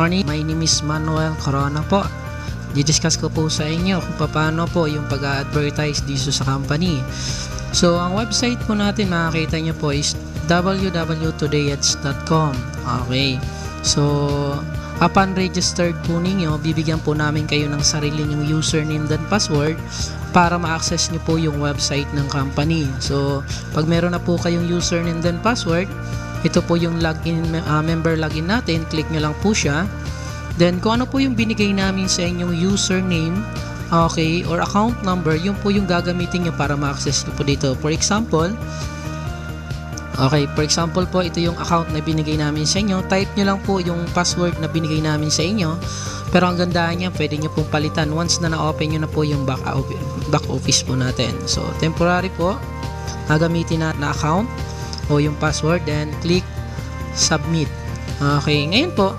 morning. My name is Manuel Corona po. Didiscuss ko po sa inyo kung paano po yung pag-advertise dito sa company. So, ang website po natin makikita nyo po is www.todayads.com. Okay. So, upon registered po ninyo, bibigyan po namin kayo ng sarili nyong username and password para ma-access nyo po yung website ng company. So, pag meron na po kayong username and password, ito po yung login, member login natin. Click nyo lang po siya. Then, kung ano po yung binigay namin sa inyong username, okay, or account number, yun po yung gagamitin nyo para ma-access nyo po dito. For example, po, ito yung account na binigay namin sa inyo. Type nyo lang po yung password na binigay namin sa inyo. Pero ang gandaan niya, pwede nyo pong palitan once na na-open nyo na po yung back office po natin. So, temporary po, gagamitin na account o yung password, then click submit. Okay, ngayon po,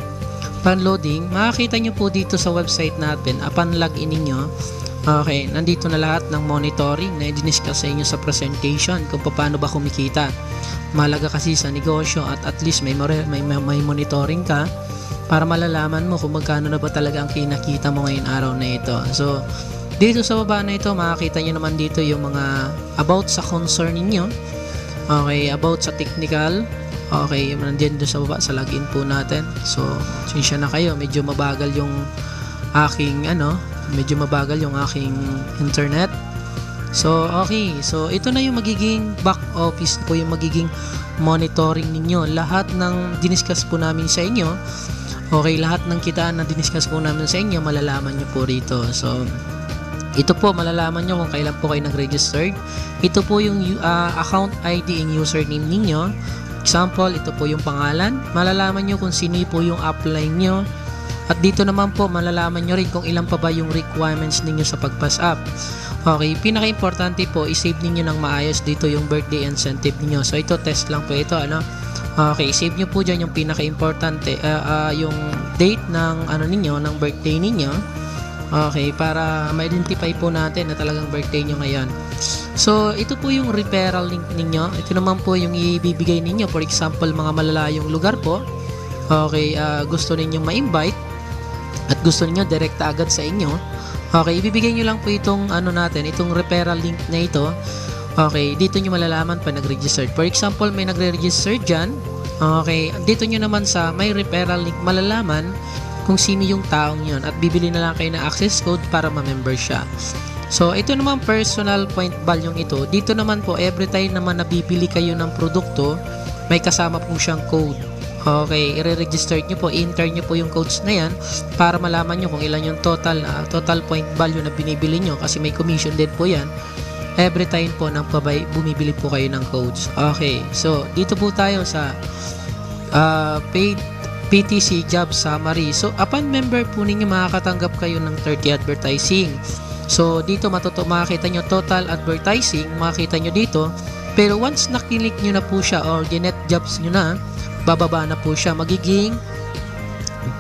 upon loading, makikita nyo po dito sa website natin, upon login ninyo, okay, nandito na lahat ng monitoring na i-discuss sa inyo sa presentation kung paano ba kumikita. Malaga kasi sa negosyo at least may monitoring ka para malalaman mo kung magkano na ba talaga ang kinakita mo ngayong araw na ito. So, dito sa baba na ito, makikita nyo naman dito yung mga about sa concern ninyo. Okay, about sa technical. Okay, nandiyan doon sa baba sa login po natin. So, sinsya na kayo, medyo mabagal yung aking internet. So, okay. So, ito na yung magiging back office po, yung magiging monitoring ninyo. Lahat ng diniscuss po namin sa inyo, okay, lahat ng kitaan na diniscuss po namin sa inyo, malalaman nyo po rito. So, ito po, malalaman nyo kung kailan po kayo nag-registered. Ito po yung account ID and username ninyo. Example, ito po yung pangalan. Malalaman nyo kung sino po yung upline nyo. At dito naman po, malalaman nyo rin kung ilan pa ba yung requirements ninyo sa pag-pass up. Okay, pinaka-importante po, i-save ninyo ng maayos dito yung birthday incentive ninyo. So, ito, test lang po ito, ano? Okay, save nyo po dyan yung pinaka-importante, yung date ng, ng birthday ninyo. Okay, para ma-identify po natin na talagang birthday nyo ngayon. So, ito po yung referral link ninyo. Ito naman po yung ibibigay ninyo. For example, mga malalayong lugar po. Okay, gusto ninyong ma-invite at gusto niyo direkta agad sa inyo. Okay, ibibigay nyo lang po itong itong referral link na ito. Okay, dito nyo malalaman pa nag-register. For example, may nagre-register dyan. Okay, dito nyo naman sa may referral link malalaman kung sino yung taong yon at bibili na lang kayo ng access code para ma-member siya. So, ito naman personal point value ito. Dito naman po, every time naman nabibili kayo ng produkto, may kasama po siyang code. Okay, i-register nyo po, i-enter nyo po yung codes na yan para malaman nyo kung ilan yung total point value na binibili nyo kasi may commission din po yan. Every time po nang bumibili po kayo ng codes. Okay, so dito po tayo sa paid PTC job summary. So, upon member po ninyo, makakatanggap kayo ng 30 advertising. So, dito makikita nyo total advertising, makikita nyo dito. Pero once nakilik nyo na po siya or ginet jobs nyo na, bababa na po siya. Magiging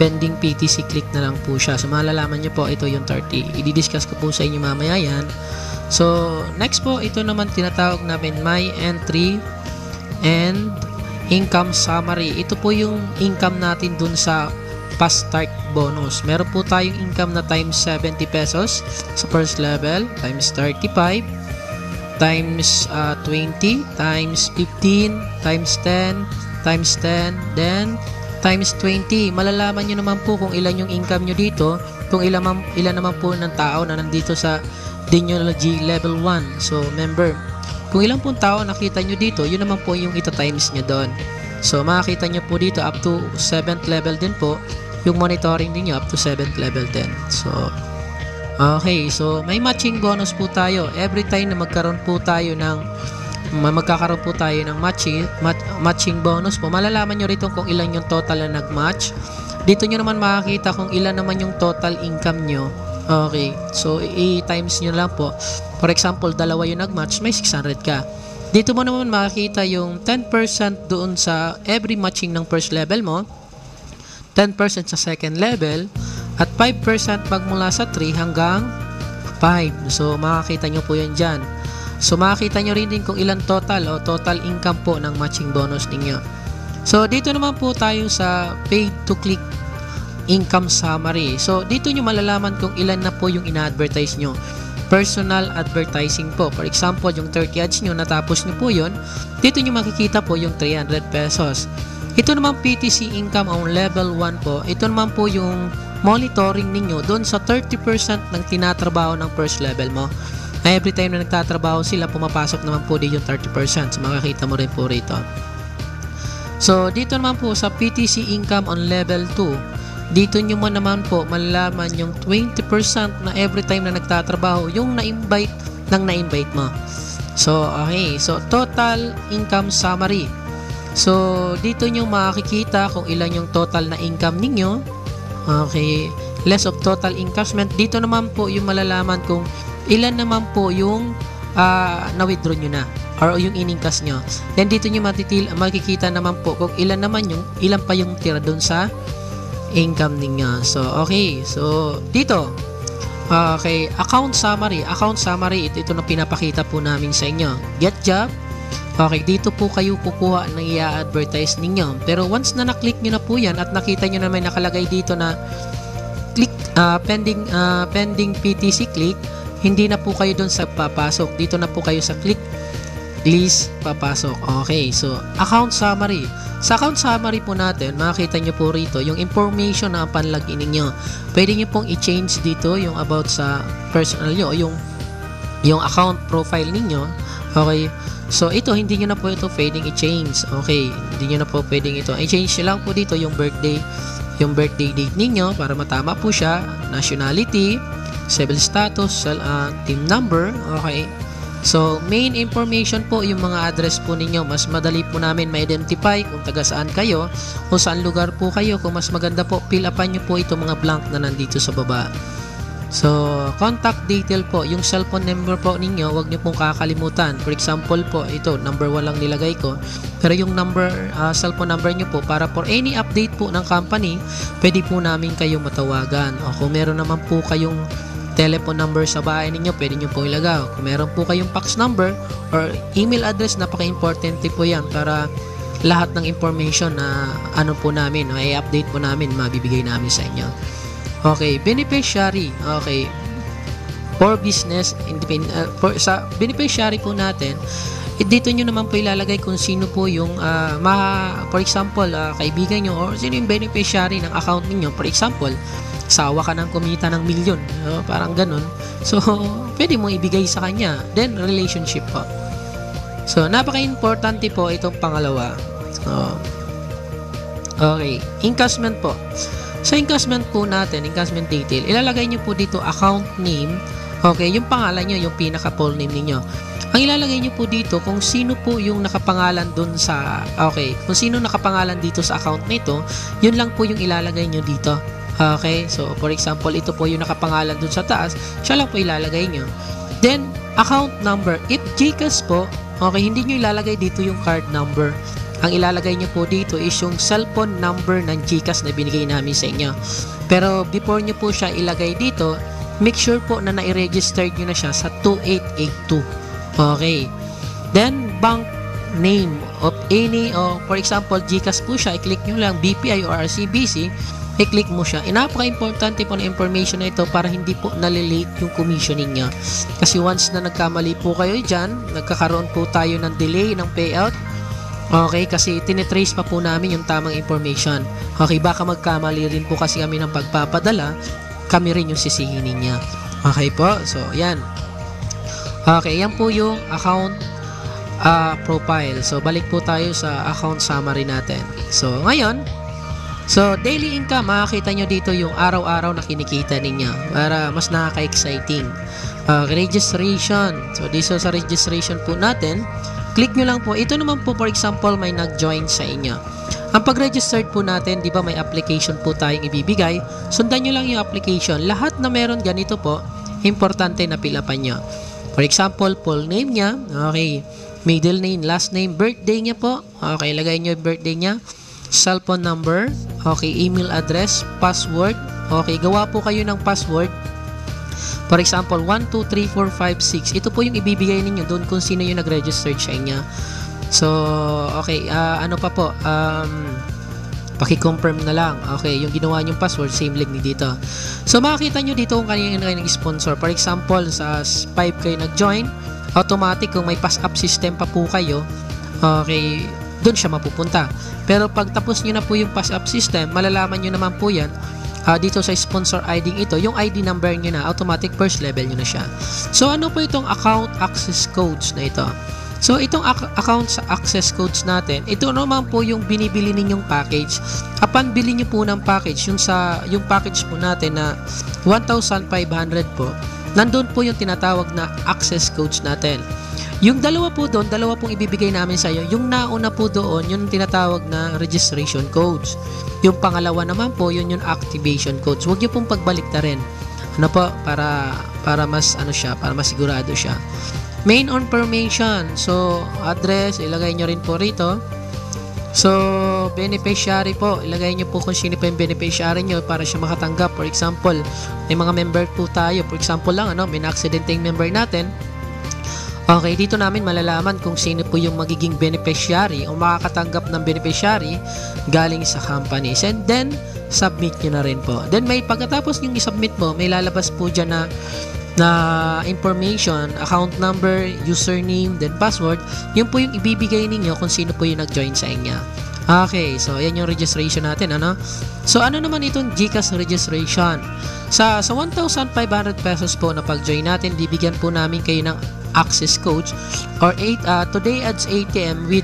pending PTC click na lang po siya. So, malalaman nyo po, ito yung 30. I-discuss ko po sa inyo mamaya yan. So, next po, ito naman tinatawag namin my entry and income summary. Ito po yung income natin dun sa past start bonus. Meron po tayong income na times 70 pesos sa first level, times 35, times 20, times 15, times 10, times 10, then times 20. Malalaman nyo naman po kung ilan yung income nyo dito, kung ilan naman po ng tao na nandito sa Denology level 1. So, member, kung ilang pong tao nakita nyo dito, yun naman po yung ita-times nyo doon. So, makikita nyo po dito up to 7th level din po. Yung monitoring niyo up to 7th level din. So, okay. So, may matching bonus po tayo. Every time na magkakaroon po tayo ng matching bonus po, malalaman nyo rito kung ilan yung total na nag-match. Dito nyo naman makikita kung ilan naman yung total income nyo. Okay, so i-times nyo lang po. For example, dalawa yung nag-match, may 600 ka. Dito mo naman makikita yung 10% doon sa every matching ng first level mo, 10% sa second level, at 5% magmula sa 3 hanggang 5. So, makikita nyo po yan dyan. So, makikita nyo rin din kung ilan total o total income po ng matching bonus ninyo. So, dito naman po tayo sa paid to click income summary. So, dito nyo malalaman kung ilan na po yung ina-advertise nyo. Personal advertising po. For example, yung 30 ads nyo, natapos nyo po yun, dito nyo makikita po yung 300 pesos. Ito naman PTC income on level 1 po. Ito naman po yung monitoring ninyo doon sa 30% ng tinatrabaho ng first level mo. Every time na nagtatrabaho sila, pumapasok naman po din yung 30%. So, makikita mo rin po rito. So, dito naman po sa PTC income on level 2, dito nyo mo naman po malalaman yung 20% na every time na nagtatrabaho yung na-invite ng na-invite mo. So, okay. So, total income summary. So, dito nyo makikita kung ilan yung total na income ninyo. Okay. Less of total investment. Dito naman po yung malalaman kung ilan naman po yung na-withdraw nyo na or yung iningkas nyo. Then, dito nyo makikita naman po kung ilan pa yung tira dun sa income ninyo. So, okay. So, dito. Okay. Account summary. Account summary. Ito na pinapakita po namin sa inyo. Get job. Okay. Dito po kayo kukuha ng i-advertise ninyo. Pero once na na-click nyo na po yan at nakita nyo na may nakalagay dito na click, pending PTC click, hindi na po kayo dun sa papasok. Dito na po kayo sa click list papasok. Okay. So, account summary. Sa account summary po natin, makikita nyo po rito yung information na panlagin ninyo. Pwede nyo pong i-change dito yung about sa personal nyo, yung account profile ninyo. Okay. So, ito, hindi nyo na po ito pwedeng i-change. Okay. Hindi nyo na po pwedeng ito. I-change nyo lang po dito yung birthday date ninyo para matama po siya. Nationality, civil status, team number. Okay. So, main information po yung mga address po ninyo. Mas madali po namin ma-identify kung taga saan kayo, kung saan lugar po kayo. Kung mas maganda po, fill upan nyo po itong mga blank na nandito sa baba. So, contact detail po. Yung cellphone number po ninyo, huwag nyo pong kakalimutan. For example po, ito, number 1 lang nilagay ko. Pero yung cellphone number nyo po, para for any update po ng company, pwede po namin kayo matawagan. O kung meron naman po kayong telephone number sa bahay ninyo, pwede nyo po ilagay. Kung meron po kayong fax number or email address, napaka-importante po yan para lahat ng information na po namin, i-update po namin, mabibigay namin sa inyo. Okay, beneficiary. Okay. For business, sa beneficiary po natin, dito nyo naman po ilalagay kung sino po yung, for example, kaibigan nyo or sino yung beneficiary ng account ninyo. For example, sawa ka ng kumita ng milyon, parang ganun. So, pwede mo ibigay sa kanya. Then, relationship po. So, napaka-importante po itong pangalawa. So, okay. Encashment po. Sa encashment po natin, encashment detail, ilalagay nyo po dito account name. Okay, yung pangalan nyo, yung pinaka-full name ninyo. Ang ilalagay nyo po dito kung sino po yung nakapangalan dun sa, okay, kung sino nakapangalan dito sa account nito, yun lang po yung ilalagay nyo dito. Okay, so for example, ito po yung nakapangalan dun sa taas, siya lang po ilalagay nyo. Then, account number. If GCash po, okay, hindi nyo ilalagay dito yung card number. Ang ilalagay nyo po dito is yung cellphone number ng GCash na binigay namin sa inyo. Pero before nyo po siya ilagay dito, make sure po na na-register nyo na siya sa 2882. Okay. Then, bank name of any, for example, GCash po siya, i-click nyo lang BPI or RCBC, i-click mo siya. Napaka-importante po na information na ito para hindi po nalilate yung commission niya. Kasi once na nagkamali po kayo dyan, nagkakaroon po tayo ng delay ng payout. Okay, kasi tinitrace pa po namin yung tamang information. Okay, baka magkamali rin po kasi kami ng pagpapadala, kami rin yung sisihin niya. Okay po, so yan. Okay, yan po yung account profile. So, balik po tayo sa account summary natin. So, ngayon, daily income, makakita nyo dito yung araw-araw na kinikita ninyo para mas nakaka-exciting. Registration. So, dito sa registration po natin, click nyo lang po. Ito naman po, for example, may nag-join sa inyo. Ang pag-registered po natin, di ba may application po tayong ibibigay. Sundan nyo lang yung application. Lahat na meron ganito po, importante na pilapan nyo. For example, full name niya. Okay. Middle name, last name, birthday niya po. Okay, lagay nyo yung birthday niya. Cellphone number, okay, email address, password, okay, gawa po kayo ng password. For example, 123456. Ito po yung ibibigay ninyo doon kung sino yung nag-register sa inyo. So, okay, ano pa po? Paki-confirm na lang. Okay, yung ginawa nyong password, same link ni dito. So, makikita nyo dito kung kanina kayo nag-sponsor. For example, sa 5 kayo nag-join, automatic kung may pass-up system pa po kayo, okay, doon siya mapupunta. Pero pag tapos nyo na po yung pass-up system, malalaman nyo naman po yan dito sa sponsor ID ito, yung ID number nyo na, automatic first level nyo na siya. So, ano po itong account access codes na ito? So, itong account access codes natin, ito naman po yung binibili ninyong package. Upon bili nyo po ng package, yung package po natin na 1,500 po, nandun po yung tinatawag na access codes natin. Yung dalawa po doon, dalawa pong ibibigay namin sa iyo. Yung nauna po doon, yung tinatawag na registration codes. Yung pangalawa naman po, yun yung activation codes. Huwag niyo pong pagbalik na rin. Ano po, para mas para masigurado siya. Main information. So, address, ilagay nyo rin po rito. So, beneficiary po, ilagay nyo po kung sino po yung beneficiary nyo para siya makatanggap. For example, may mga member po tayo. For example lang, may na-accidenting member natin. Okay, dito namin malalaman kung sino po yung magiging beneficiary o makakatanggap ng beneficiary galing sa companies. And then, submit nyo na rin po. Then, pagkatapos yung isubmit mo, may lalabas po dyan na information, account number, username, then password. Yun po yung ibibigay ninyo kung sino po yung nag-join sa inyo. Okay, so yan yung registration natin, So, ano naman itong GCash registration? Sa 1,500 pesos po na pag-join natin, bibigyan po namin kayo ng access codes or today adds ATM with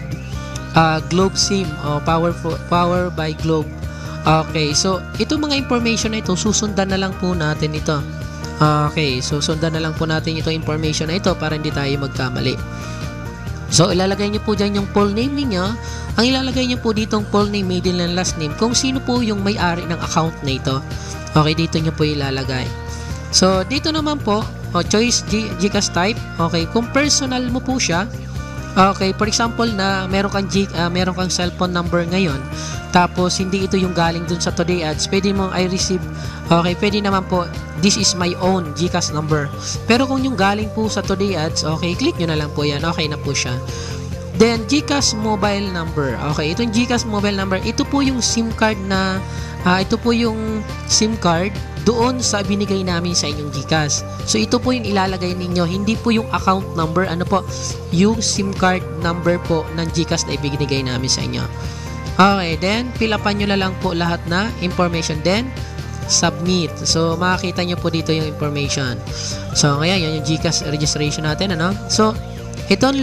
Globe SIM power by Globe. Okay, so itong mga information na ito, susundan na lang po natin ito. Okay, so sundan na lang po natin itong information na ito para hindi tayo magkamali. So, ilalagay nyo po dyan yung full name ninyo. Ang ilalagay nyo po ditong full name, middle and last name, kung sino po yung may-ari ng account na ito. Okay, dito nyo po ilalagay. So, dito naman po, choice GCash type. Okay, kung personal mo po siya, okay, for example na meron kang cellphone number ngayon, tapos hindi ito yung galing dun sa Today Ads, pwede mong I receive, okay, pwede naman po, this is my own GCash number. Pero kung yung galing po sa Today Ads, okay, click nyo na lang po yan, okay na po siya. Then, GCash mobile number. Okay, itong GCash mobile number, ito po yung SIM card na, ito po yung SIM card doon sa binigay namin sa inyong GCash. So, ito po yung ilalagay ninyo. Hindi po yung account number. Ano po? Yung SIM card number po ng GCash na ibinigay namin sa inyo. Okay, then, fill upan nyo na lang po lahat na information. Then, submit. So, makikita nyo po dito yung information. So, ngayon, yan yung GCash registration natin. So, itong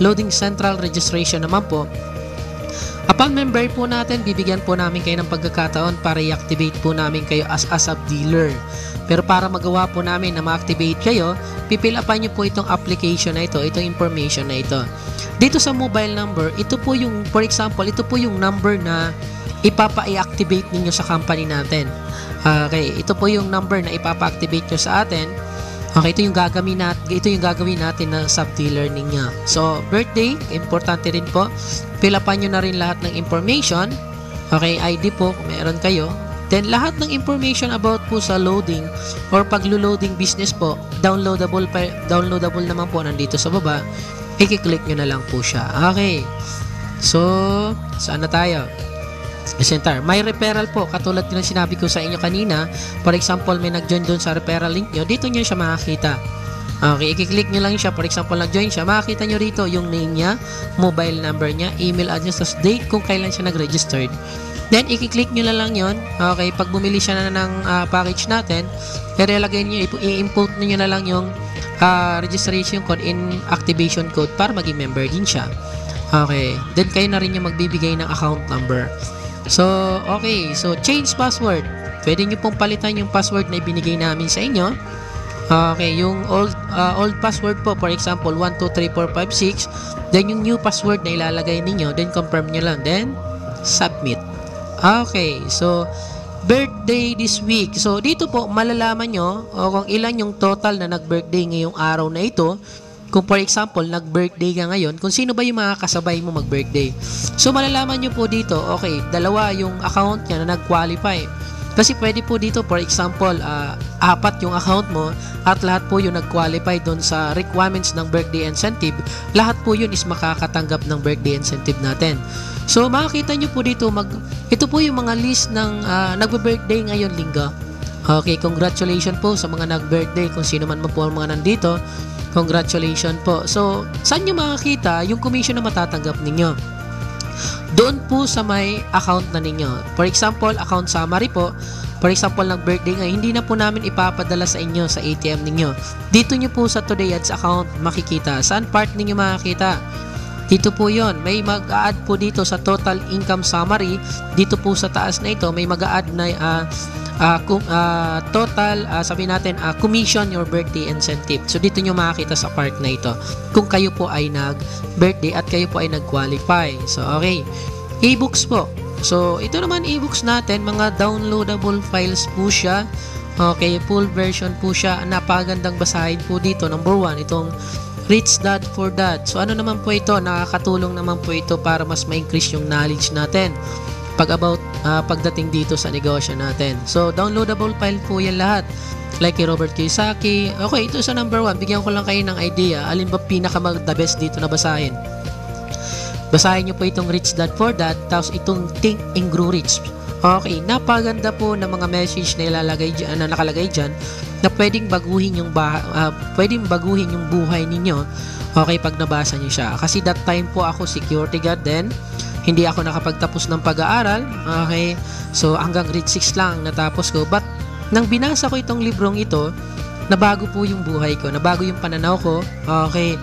loading central registration naman po. Upon member po natin, bibigyan po namin kayo ng pagkakataon para i-activate po namin kayo as a sub-dealer. Pero para magawa po namin na ma-activate kayo, pipil upan nyo po itong application na ito, itong information na ito. Dito sa mobile number, ito po yung, for example, ito po yung number na ipapa-activate ninyo sa company natin. Okay, ito po yung number na ipapa-activate nyo sa atin. Okay, ito yung gagawin natin na sub-dealer ninyo. So, birthday, importante rin po. Fill upan nyo na rin lahat ng information. Okay, ID po kung meron kayo. Then, lahat ng information about po sa loading or paglo-loading business po, downloadable naman po nandito sa baba. I-click nyo na lang po siya. Okay. So, saan na tayo? Center. May referral po, katulad ng sinabi ko sa inyo kanina. For example, may nag-join doon sa referral link nyo, dito nyo siya makakita. Okay, i-click nyo lang siya. For example, nag-join siya, makakita nyo rito yung name niya, mobile number niya, email address, tas date kung kailan siya nag-registered. Then, i-click nyo na lang yon. Okay, pag bumili siya na ng package natin, ilalagay nyo, i-input nyo na lang yung registration code in activation code para maging member din siya. Okay, then kayo na rin yung magbibigay ng account number. So, okay. So, change password. Pwede nyo pong palitan yung password na ibinigay namin sa inyo. Okay, yung old password po, for example, 123456. Then, yung new password na ilalagay ninyo, then confirm nyo lang. Then, submit. Okay, so, birthday this week. So, dito po, malalaman nyo kung ilan yung total na nag-birthday ngayong araw na ito. Kung for example, nag-birthday ka ngayon, kung sino ba yung mga kasabay mo mag-birthday. So, malalaman nyo po dito, okay, dalawa yung account niya na nag-qualify. Kasi pwede po dito, for example, 4 yung account mo at lahat po yung nag-qualify doon sa requirements ng birthday incentive, lahat po yun is makakatanggap ng birthday incentive natin. So makikita nyo po dito, ito po yung mga list ng nagbe-birthday ngayon linggo. Okay, congratulations po sa mga nag-birthday, kung sino man po ang mga nandito, congratulations po. So saan nyo makikita yung commission na matatanggap ninyo? Doon po sa may account na ninyo. For example, account summary po. For example, ng birthday nga, hindi na po namin ipapadala sa inyo sa ATM ninyo. Dito nyo po sa Today Ads account makikita. Saan part ninyo makikita? Dito po yon. May mag-a-add po dito sa total income summary. Dito po sa taas na ito, may mag-a-add na total, sabi natin, commission your birthday incentive. So dito nyo makikita sa part na ito kung kayo po ay nag-birthday at kayo po ay nag-qualify. So okay, e-books po. So ito naman e-books natin, mga downloadable files po siya. Okay, full version po siya. Napakagandang basahin po dito. Number 1, itong Rich Dad for Dad. So ano naman po ito, nakakatulong naman po ito para mas ma-increase yung knowledge natin pagdating dito sa negosyo natin. So downloadable file po yan lahat, like kay Robert Kiyosaki. Okay, ito sa number 1, bigyan ko lang kayo ng idea alin ba the best dito na basahin. Basahin nyo po itong Rich Dad for Dad, tapos itong Think and Grow Rich. Okay, napaganda po ng mga message na nakalagay dyan na pwedeng baguhin yung buhay ninyo. Okay, pag nabasa nyo siya. Kasi that time po ako security guard din. Hindi ako nakapagtapos ng pag-aaral. Okay, so hanggang grade 6 lang natapos ko. But nang binasa ko itong librong ito, nabago po yung buhay ko, nabago yung pananaw ko. Okay,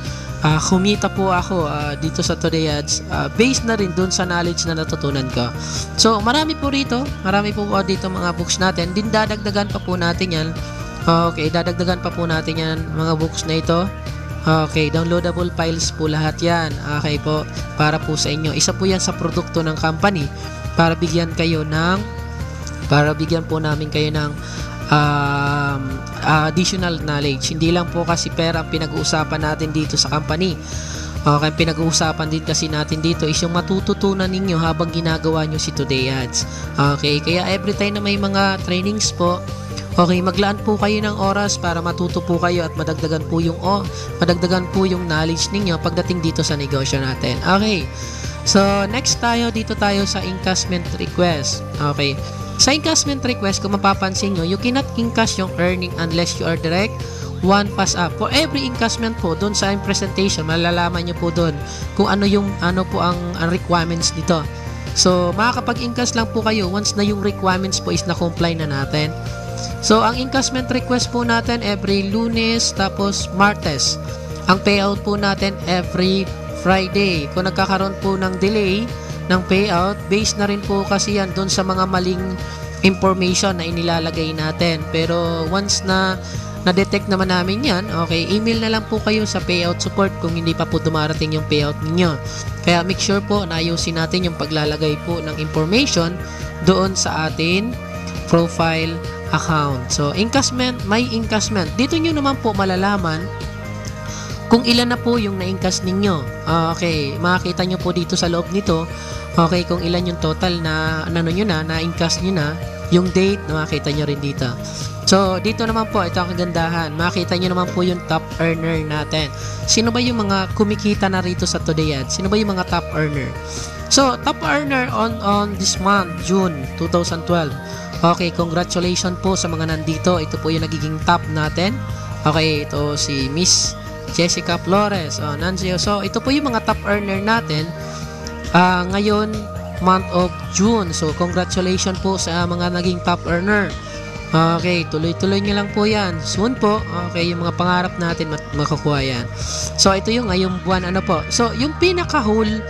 kumita po ako dito sa Today Ads, based na rin dun sa knowledge na natutunan ko. So marami po dito mga books natin. Din dadagdagan pa po natin yan. Okay, dadagdagan pa po natin yan mga books na ito. Okay, downloadable files po lahat yan. Okay po, para po sa inyo. Isa po yan sa produkto ng company para bigyan po namin kayo ng additional knowledge. Hindi lang po kasi pera ang pinag-uusapan natin dito sa company. Okay, pinag-uusapan din kasi natin dito is yung matututunan ninyo habang ginagawa nyo si Today Ads. Okay, kaya every time na may mga trainings po, okay, maglaan po kayo ng oras para matuto po kayo at madagdagan po yung knowledge ninyo pagdating dito sa negosyo natin. Okay, so next dito tayo sa encashment request. Okay, sa encashment request, kung mapapansin nyo, you cannot encash yung earning unless you are direct one pass up. For every encashment po, doon sa presentation, malalaman nyo po doon kung ano po ang requirements nito. So makakapag-encash lang po kayo once na yung requirements po is na-comply na natin. So ang encashment request po natin every Lunes tapos Martes. Ang payout po natin every Friday. Kung nagkakaroon po ng delay ng payout, based na rin po kasi yan doon sa mga maling information na inilalagay natin. Pero once na na-detect naman namin yan, okay, email na lang po kayo sa payout support kung hindi pa po dumarating yung payout ninyo. Kaya make sure po na ayusin natin yung paglalagay po ng information doon sa atin profile account. So encashment, may encashment. Dito nyo naman po malalaman kung ilan na po yung na-encash ninyo. Okay, makikita nyo po dito sa loob nito, okay, kung ilan yung total na na-encash nyo na, yung date, makikita nyo rin dito. So dito naman po, ito ang kagandahan, makikita nyo naman po yung top earner natin. Sino ba yung mga kumikita na rito sa Today Ads? Sino ba yung mga top earner? So top earner on this month, June 2012. Okay, congratulations po sa mga nandito. Ito po yung nagiging top natin. Okay, ito si Miss Jessica Flores, Nancy. So ito po yung mga top earner natin ngayon, month of June. So congratulations po sa mga naging top earner. Okay, tuloy-tuloy nyo lang po yan. Soon po, okay, yung mga pangarap natin makukuha yan. So ito yung ngayong buwan, po. So yung pinaka-whole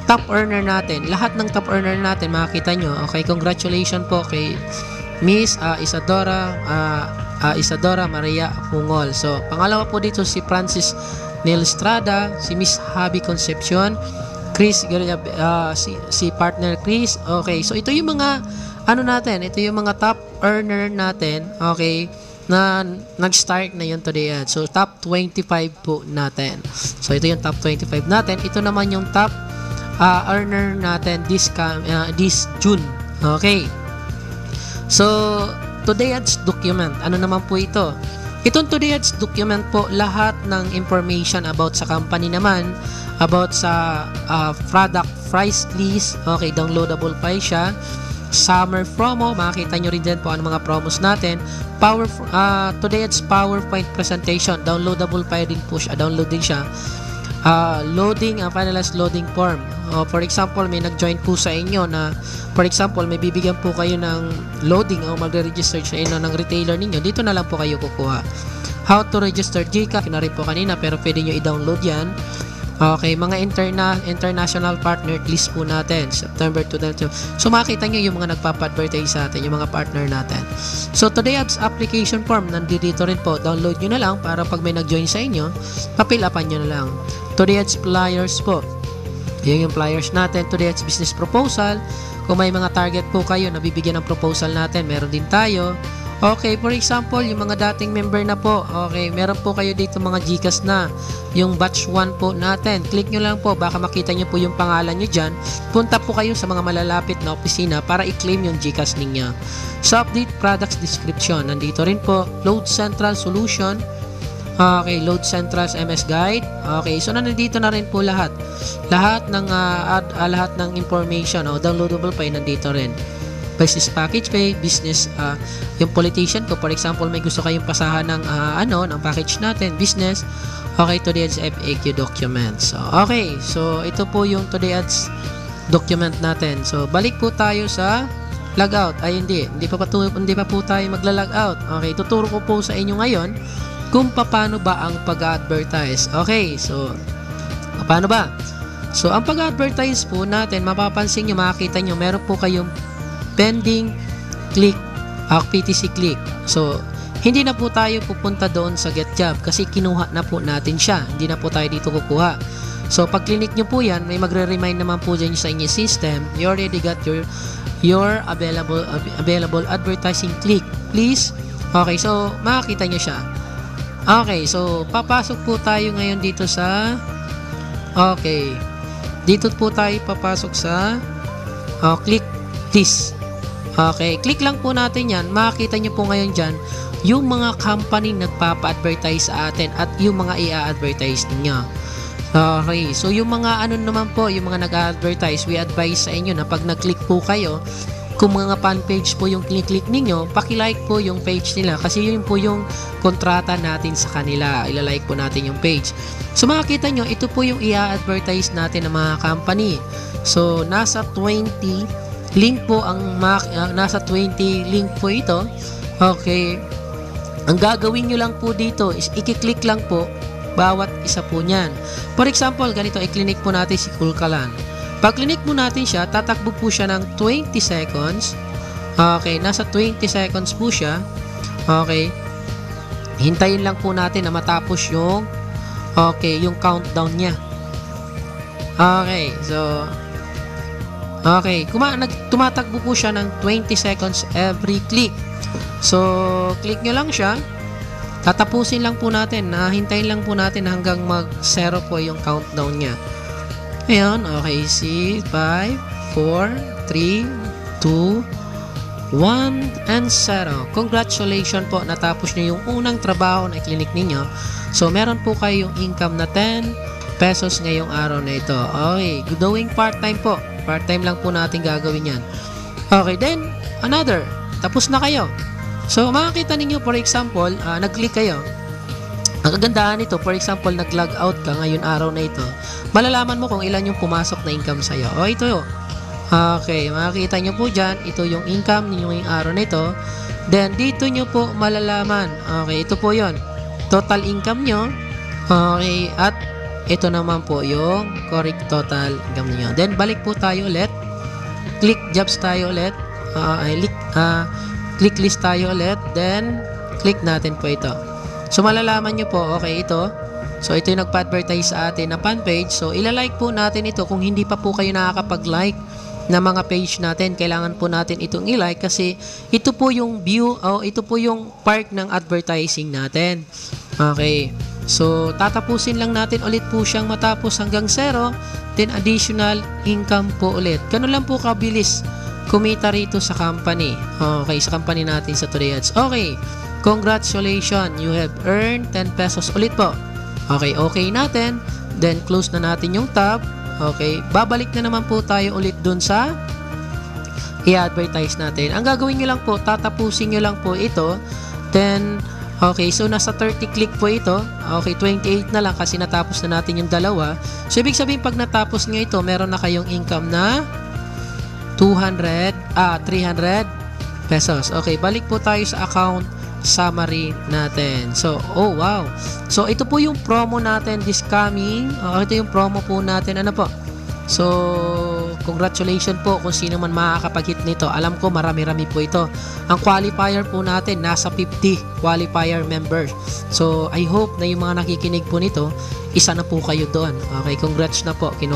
top earner natin, lahat ng top earner natin makikita nyo. Okay, congratulations po kay Miss Isadora Maria Pungol. So pangalawa po dito si Francis Nel Estrada, si Miss Habi Concepcion, Chris si partner Chris. Okay, so ito yung mga ito yung mga top earner natin, okay, na nag-start na yun Today Ads. So top 25 po natin. So ito yung top 25 natin. Ito naman yung top earner natin this June. Okay. So, Today Ads document. Ano naman po ito? Itong Today Ads document po, lahat ng information about sa company naman, about sa product price list, okay, downloadable file siya. Summer promo, makikita nyo rin din po ang mga promos natin. Today Ads PowerPoint presentation, downloadable file din po siya, download din siya. Loading, finalized loading form. For example, may nag-join po sa inyo na, for example, may bibigyan po kayo ng loading o magre-register sa inyo ng retailer ninyo. Dito na lang po kayo kukuha. How to register GCash, na rin po kanina, pero pwede nyo i-download yan. Okay, mga international partner list po natin, September 2022. So makita nyo yung mga nagpapa-advertise sa atin, yung mga partner natin. So Today Ads application form, nandito rin po, download nyo na lang para pag may nag-join sa inyo, papilapan nyo na lang. Today Ads flyers po, yun yung flyers natin. Today Ads business proposal, kung may mga target po kayo na bibigyan ng proposal natin, meron din tayo. Okay, for example, yung mga dating member na po, okay, meron po kayo dito mga GCash na, yung batch 1 po natin. Click nyo lang po, baka makita nyo po yung pangalan nyo dyan. Punta po kayo sa mga malalapit na opisina para i-claim yung GCash ninyo. So, update products description, nandito rin po. Load Central Solution, okay, Load Central's MS Guide. Okay, so nandito na rin po lahat. Lahat ng information, downloadable pa nandito rin. Business package pay, business, yung politician ko, for example, may gusto kayong pasahan ng ng package natin, business. Okay, Today Ads FAQ document. So, okay, so ito po yung Today Ads document natin. So, balik po tayo sa logout. Ay, hindi pa po tayo magla-logout. Okay, tuturo ko po sa inyo ngayon kung paano ba ang pag-advertise. Okay, so paano ba? So, ang pag-advertise po natin, mapapansin nyo, makikita nyo, meron po kayong pending click, PTC click. So, hindi na po tayo pupunta doon sa Get Job kasi kinuha na po natin siya. Hindi na po tayo dito kukuha. So, pag clinic nyo po yan, may magre-remind naman po dyan sa inyong system. You already got your available advertising click. Please. Okay, so, makakita nyo siya. Okay, so, papasok po tayo ngayon dito sa okay. Dito po tayo papasok sa click this. Okay, click lang po natin yan. Makikita nyo po ngayon dyan yung mga company nagpapa-advertise sa atin at yung mga i-advertise ninyo. Okay, so yung mga naman po, yung mga nag-advertise, we advise sa inyo na pag nag-click po kayo, kung mga fan page po yung click ninyo, paki-like po yung page nila kasi yun po yung kontrata natin sa kanila. Ilalike po natin yung page. So makikita nyo, ito po yung i-advertise natin ng mga company. So nasa 20 link po nasa 20 link po ito. Okay, ang gagawin nyo lang po dito is i-click lang po bawat isa po niyan. For example, ganito, i-click po natin si Kulkalan. Pag click po natin siya, tatakbo po siya ng 20 seconds. Okay, nasa 20 seconds po siya. Okay, hintayin lang po natin na matapos yung yung countdown niya. Okay, so okay, tumatakbo po siya ng 20 seconds every click. So, click nyo lang siya. Tatapusin lang po natin, hintayin lang po natin hanggang mag-0 po yung countdown niya. Ayan, okay, 5, 4, 3, 2, 1, and 0. Congratulations po, natapos nyo yung unang trabaho na clinic ninyo. So, meron po kayong income na 10 pesos ngayong araw na ito. Okay, doing part-time po. Part-time lang po natin gagawin yan. Okay, then, another. Tapos na kayo. So, makikita ninyo, for example, nag-click kayo. Ang kagandahan nito, for example, nag-log out ka ngayon araw na ito, malalaman mo kung ilan yung pumasok na income sa'yo. O, ito yun. Okay, makikita nyo po dyan, ito yung income ninyo ngayong araw na ito. Then, dito nyo po malalaman. Okay, ito po yon, total income nyo. Okay, at ito naman po yung correct total income niyo. Then, balik po tayo ulit. Click jobs tayo ulit. Click list tayo ulit. Then, click natin po ito. So, malalaman nyo po, okay, ito. So, ito yung nagpa-advertise sa atin na fan page. So, ilalike po natin ito. Kung hindi pa po kayo nakakapag-like na mga page natin, kailangan po natin itong i-like kasi ito po yung view, ito po yung part ng advertising natin. Okay. So, tatapusin lang natin ulit po siyang matapos hanggang 0, then additional income po ulit. Ganun lang po kabilis kumita rito sa company. Okay, sa company natin sa Today Ads. Okay, congratulations, you have earned 10 pesos ulit po. Okay, okay natin. Then, close na natin yung tab. Okay, babalik na naman po tayo ulit dun sa i-advertise natin. Ang gagawin nyo lang po, tatapusin nyo lang po ito. Then, okay, so nasa 30 click po ito. Okay, 28 na lang kasi natapos na natin yung dalawa. So, ibig sabihin pag natapos nyo ito, meron na kayong income na 300 pesos. Okay, balik po tayo sa account summary natin. So, oh wow. So, ito po yung promo natin this coming. Ito yung promo po natin. Ano po? So, congratulations po kung sino man makakapag-hit nito. Alam ko marami-rami po ito. Ang qualifier po natin, nasa 50 qualifier members. So, I hope na yung mga nakikinig po nito, isa na po kayo doon. Okay, congrats na po.